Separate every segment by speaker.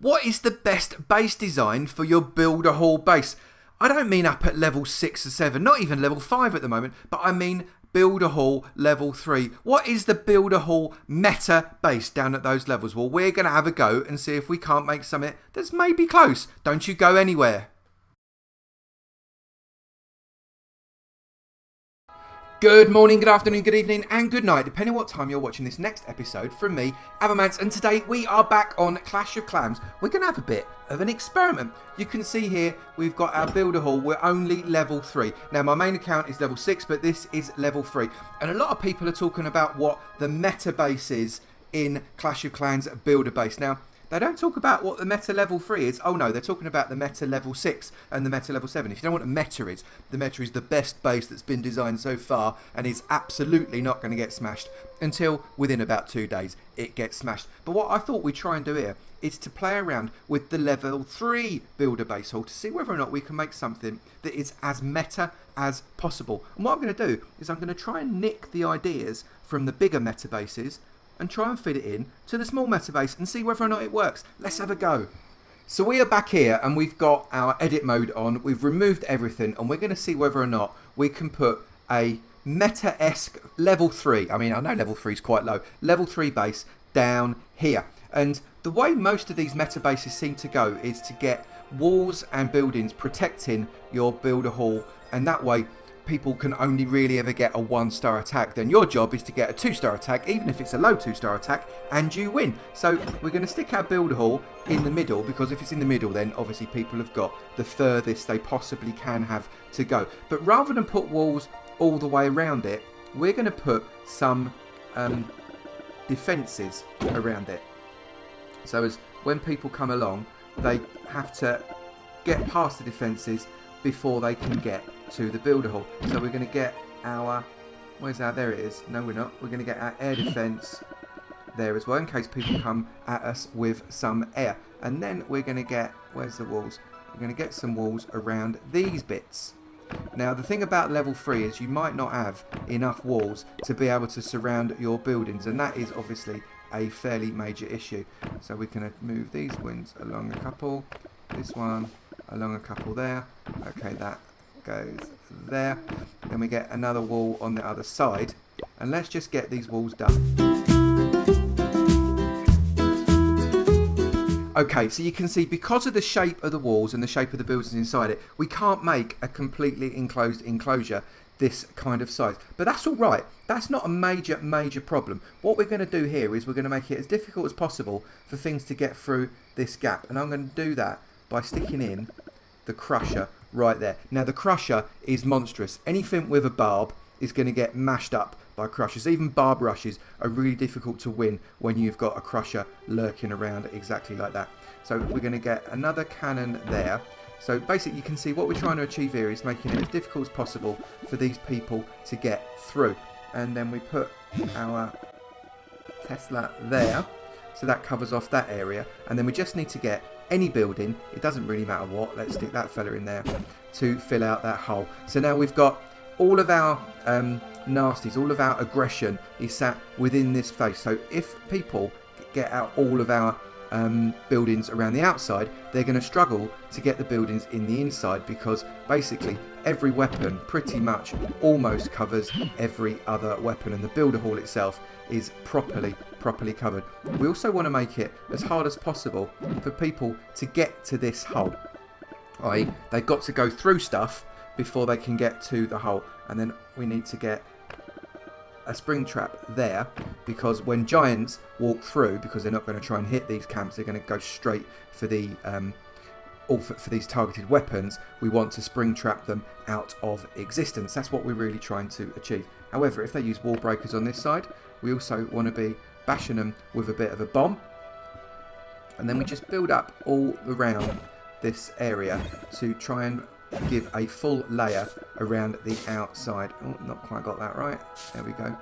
Speaker 1: What is the best base design for your builder hall base? I don't mean up at level 6 or 7, not even level 5 at the moment, but I mean builder hall level 3. What is the builder hall meta base down at those levels? Well, we're going to have a go and see if we can't make something that's maybe close. Don't you go anywhere. Good morning, good afternoon, good evening, and good night, depending on what time you're watching this next episode from me, Avomance. And today we are back on Clash of Clans. We're going to have a bit of an experiment. You can see here we've got our builder hall. We're only level 3. Now, my main account is level 6, but this is level 3. And a lot of people are talking about what the meta base is in Clash of Clans builder base. Now, they don't talk about what the meta level 3 is. Oh no, they're talking about the meta level 6 and the meta level 7. If you don't know what a meta is, the meta is the best base that's been designed so far and is absolutely not going to get smashed until within about 2 days it gets smashed. But what I thought we'd try and do here is to play around with the level 3 builder base hall to see whether or not we can make something that is as meta as possible. And what I'm going to do is I'm going to try and nick the ideas from the bigger meta bases and try and fit it in to the small meta base and see whether or not it works. Let's have a go. So we are back here and we've got our edit mode on. We've removed everything and we're going to see whether or not we can put a meta-esque level 3. I mean, I know level 3 is quite low. Level 3 base down here. And the way most of these meta bases seem to go is to get walls and buildings protecting your builder hall, and that way people can only really ever get a 1-star attack. Then your job is to get a 2-star attack, even if it's a low 2-star attack, and you win. So we're going to stick our builder hall in the middle, because if it's in the middle, then obviously people have got the furthest they possibly can have to go. But rather than put walls all the way around it, we're going to put some defences around it. So as when people come along, they have to get past the defences before they can get to the builder hall. So we're going to get our, where's our, there it is. No, we're not. We're going to get our air defense there as well, in case people come at us with some air. And then we're going to get, where's the walls? We're going to get some walls around these bits. Now, the thing about level 3 is you might not have enough walls to be able to surround your buildings, and that is obviously a fairly major issue. So we can move these wings along a couple, this one along a couple there. Okay, that goes there. Then we get another wall on the other side, and let's just get these walls done. Okay, so you can see because of the shape of the walls and the shape of the buildings inside it, we can't make a completely enclosed enclosure this kind of size. But that's all right. That's not a major problem. What we're going to do here is we're going to make it as difficult as possible for things to get through this gap. And I'm going to do that by sticking in the crusher right there. Now, the crusher is monstrous. Anything with a barb is going to get mashed up by crushers. Even barb rushes are really difficult to win when you've got a crusher lurking around exactly like that. So we're going to get another cannon there. So basically you can see what we're trying to achieve here is making it as difficult as possible for these people to get through. And then we put our Tesla there, so that covers off that area. And then we just need to get any building, it doesn't really matter what, let's stick that fella in there to fill out that hole. So now we've got all of our nasties, all of our aggression is sat within this face. So if people get out all of our buildings around the outside, they're going to struggle to get the buildings in the inside, because basically every weapon pretty much almost covers every other weapon, and the builder hall itself is properly covered. We also want to make it as hard as possible for people to get to this hole. i.e. they've got to go through stuff before they can get to the hole, and then we need to get a spring trap there, because when giants walk through, because they're not going to try and hit these camps, they're going to go straight for the for these targeted weapons. We want to spring trap them out of existence. That's what we're really trying to achieve. However, if they use wall breakers on this side, we also want to be bashing them with a bit of a bomb, and then we just build up all around this area to try and give a full layer around the outside. Oh, not quite got that right. There we go.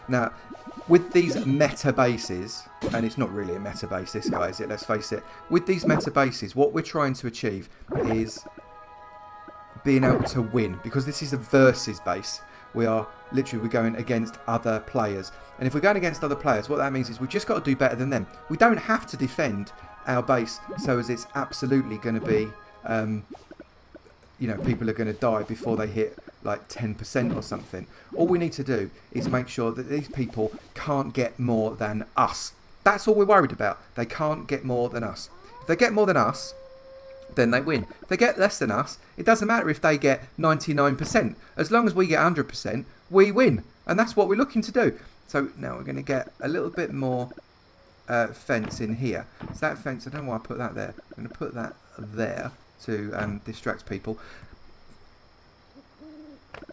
Speaker 1: Now, with these meta bases, and it's not really a meta base, this guy, is it? Let's face it. With these meta bases, what we're trying to achieve is being able to win, because this is a versus base. We're going against other players, and if we're going against other players, what that means is we've just got to do better than them. We don't have to defend our base so as it's absolutely going to be, you know, people are going to die before they hit like 10% or something. All we need to do is make sure that these people can't get more than us. That's all we're worried about. They can't get more than us. If they get more than us, then they win. If they get less than us, it doesn't matter if they get 99%. As long as we get 100%, we win. And that's what we're looking to do. So now we're going to get a little bit more fence in here. So that fence, I don't know why I put that there. I'm going to put that there to distract people.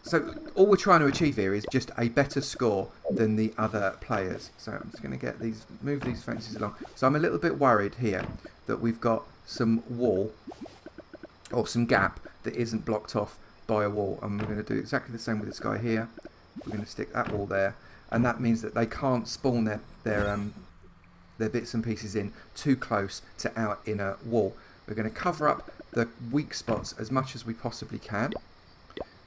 Speaker 1: So all we're trying to achieve here is just a better score than the other players. So I'm just going to get these, move these fences along. So I'm a little bit worried here that we've got some wall or some gap that isn't blocked off by a wall. And we're going to do exactly the same with this guy here. We're going to stick that wall there. And that means that they can't spawn their bits and pieces in too close to our inner wall. We're going to cover up the weak spots as much as we possibly can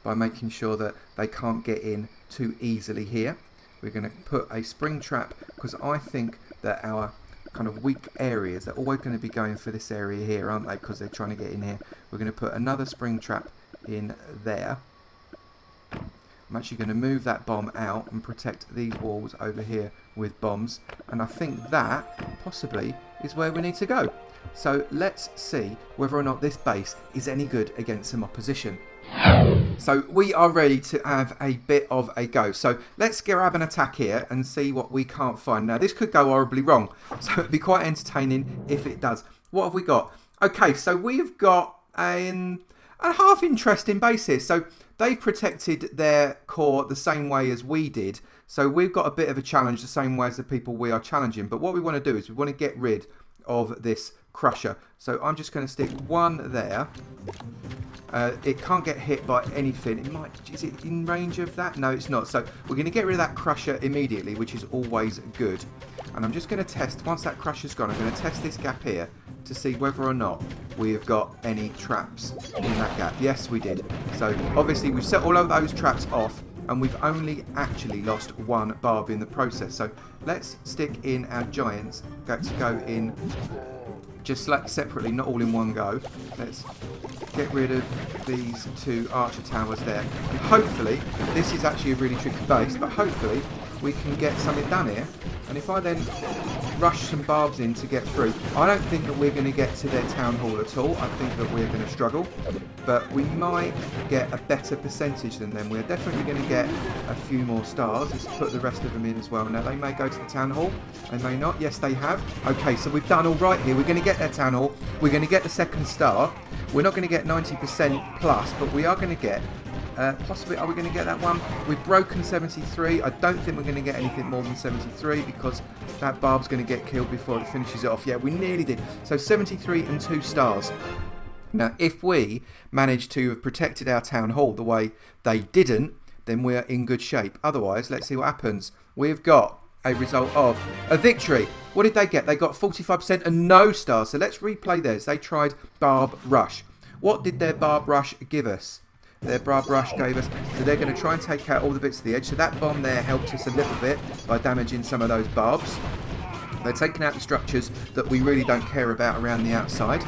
Speaker 1: by making sure that they can't get in too easily here. We're going to put a spring trap because I think that our kind of weak areas, they're always going to be going for this area here, aren't they? Because they're trying to get in here. We're going to put another spring trap in there. I'm actually going to move that bomb out and protect these walls over here with bombs. And I think that possibly is where we need to go. So let's see whether or not this base is any good against some opposition. So we are ready to have a bit of a go. So let's grab an attack here and see what we can't find. Now this could go horribly wrong. So it'd be quite entertaining if it does. What have we got? Okay, so we've got a half interesting base here. So they protected their core the same way as we did. So we've got a bit of a challenge the same way as the people we are challenging. But what we want to do is we want to get rid of this crusher. So I'm just going to stick one there. It can't get hit by anything. It might. Is it in range of that? No, it's not. So we're going to get rid of that crusher immediately, which is always good. And I'm just going to test, once that crusher's gone, I'm going to test this gap here to see whether or not we have got any traps in that gap. Yes, we did. So obviously we've set all of those traps off and we've only actually lost one barb in the process. So let's stick in our giants to go in just separately, not all in one go. Let's get rid of these two archer towers there. And hopefully, this is actually a really tricky base, but hopefully we can get something done here. And if I then rush some barbs in to get through, I don't think that we're going to get to their town hall at all. I think that we're going to struggle, but we might get a better percentage than them. We're definitely going to get a few more stars. Let's put the rest of them in as well. Now they may go to the town hall, they may not. Yes, they have. Okay, so we've done all right here. We're going to get their town hall. We're going to get the second star. We're not going to get 90% plus, but we are going to get possibly, are we going to get that one? We've broken 73. I don't think we're going to get anything more than 73 because that barb's going to get killed before it finishes it off. Yeah, we nearly did. So 73 and 2 stars. Now, if we manage to have protected our town hall the way they didn't, then we're in good shape. Otherwise, let's see what happens. We've got a result of a victory. What did they get? They got 45% and no stars. So let's replay theirs. They tried Barb Rush. What did their Barb Rush give us? Their Barb Rush gave us, so they're going to try and take out all the bits of the edge. So that bomb there helped us a little bit by damaging some of those barbs. They're taking out the structures that we really don't care about around the outside.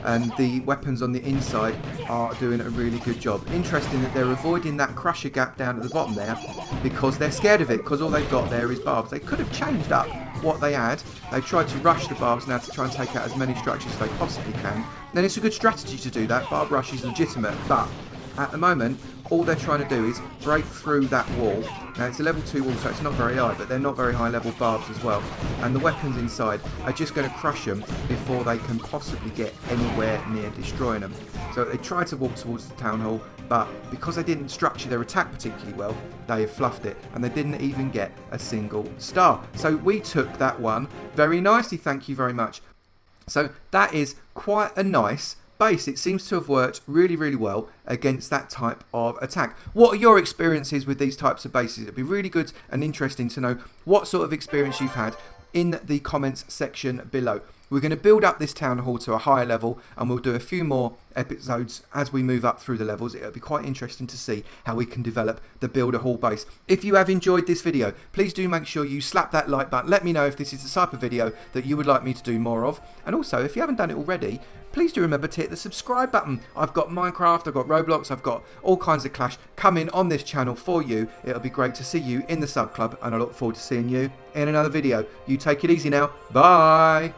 Speaker 1: And the weapons on the inside are doing a really good job. Interesting that they're avoiding that crusher gap down at the bottom there because they're scared of it, because all they've got there is barbs. They could have changed up what they had. They've tried to rush the barbs now to try and take out as many structures as they possibly can. Then it's a good strategy to do that. Barb rush is legitimate, but at the moment, all they're trying to do is break through that wall. Now, it's a level 2 wall, so it's not very high, but they're not very high level barbs as well. And the weapons inside are just going to crush them before they can possibly get anywhere near destroying them. So they tried to walk towards the town hall, but because they didn't structure their attack particularly well, they fluffed it, and they didn't even get a single star. So we took that one very nicely, thank you very much. So that is quite a nice base. It seems to have worked really, really well against that type of attack. What are your experiences with these types of bases? It'd be really good and interesting to know what sort of experience you've had in the comments section below. We're going to build up this town hall to a higher level, and we'll do a few more episodes as we move up through the levels. It'll be quite interesting to see how we can develop the builder hall base. If you have enjoyed this video, please do make sure you slap that like button. Let me know if this is the type of video that you would like me to do more of. And also, if you haven't done it already, please do remember to hit the subscribe button. I've got Minecraft, I've got Roblox, I've got all kinds of Clash coming on this channel for you. It'll be great to see you in the sub club, and I look forward to seeing you in another video. You take it easy now. Bye.